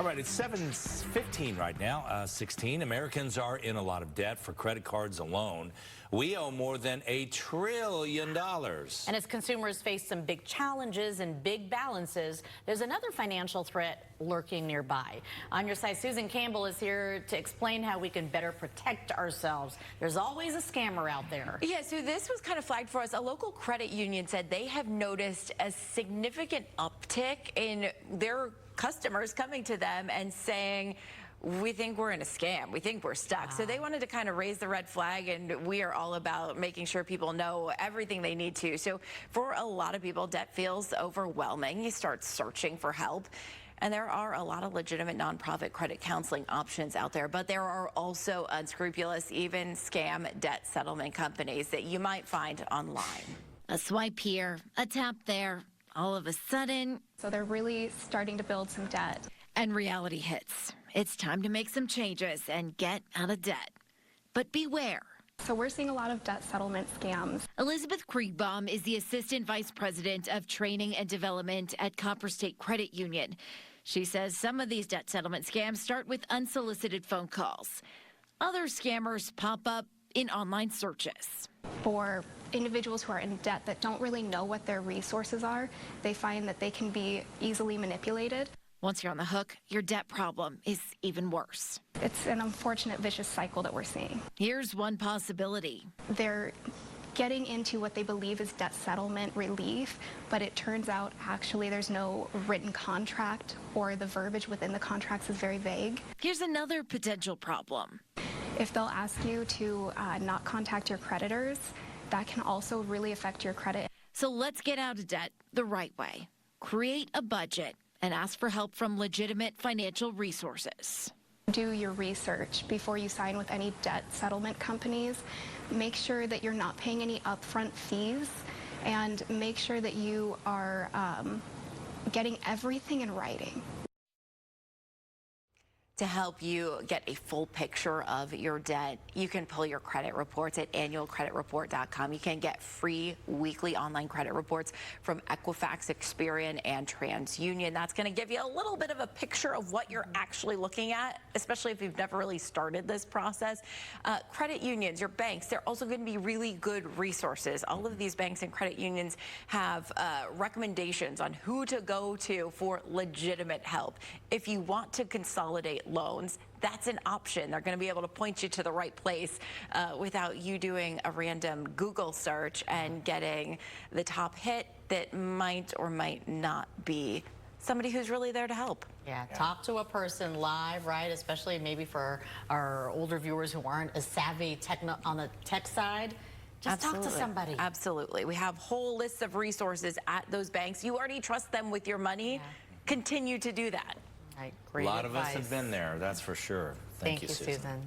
All right, it's 7:15 right now, 16. Americans are in a lot of debt for credit cards alone. We owe more than $1 trillion. And as consumers face some big challenges and big balances, there's another financial threat lurking nearby. On your side, Susan Campbell is here to explain how we can better protect ourselves. There's always a scammer out there. Yeah, so this was kind of flagged for us. A local credit union said they have noticed a significant uptick in their customers coming to them and saying, we think we're in a scam. We think we're stuck. Wow. So they wanted to kind of raise the red flag, and we are all about making sure people know everything they need to. So for a lot of people, debt feels overwhelming. You start searching for help. And there are a lot of legitimate nonprofit credit counseling options out there, but there are also unscrupulous, even scam debt settlement companies that you might find online. A swipe here, a tap there, all of a sudden. So they're really starting to build some debt. And reality hits. It's time to make some changes and get out of debt. But beware. So we're seeing a lot of debt settlement scams. Elizabeth Krigbaum is the Assistant Vice President of Training and Development at Copper State Credit Union. She says some of these debt settlement scams start with unsolicited phone calls. Other scammers pop up in online searches. For individuals who are in debt that don't really know what their resources are, they find that they can be easily manipulated. Once you're on the hook, your debt problem is even worse. It's an unfortunate vicious cycle that we're seeing. Here's one possibility. They're getting into what they believe is debt settlement relief, but it turns out actually there's no written contract, or the verbiage within the contracts is very vague. Here's another potential problem. If they'll ask you to not contact your creditors, that can also really affect your credit. So let's get out of debt the right way. Create a budget and ask for help from legitimate financial resources. Do your research before you sign with any debt settlement companies. Make sure that you're not paying any upfront fees, and make sure that you are getting everything in writing. To help you get a full picture of your debt, you can pull your credit reports at annualcreditreport.com. You can get free weekly online credit reports from Equifax, Experian, and TransUnion. That's going to give you a little bit of a picture of what you're actually looking at, especially if you've never really started this process. Credit unions, your banks, they're also going to be really good resources. All of these banks and credit unions have recommendations on who to go to for legitimate help. If you want to consolidate loans, that's an option. They're going to be able to point you to the right place without you doing a random Google search and getting the top hit that might or might not be somebody who's really there to help. Yeah, talk to a person live, right? Especially maybe for our older viewers who aren't as savvy on the tech side. Just talk to somebody. Absolutely. We have whole lists of resources at those banks. You already trust them with your money. Yeah. Continue to do that. Great a lot advice. of us have been there, that's for sure. Thank you, Susan.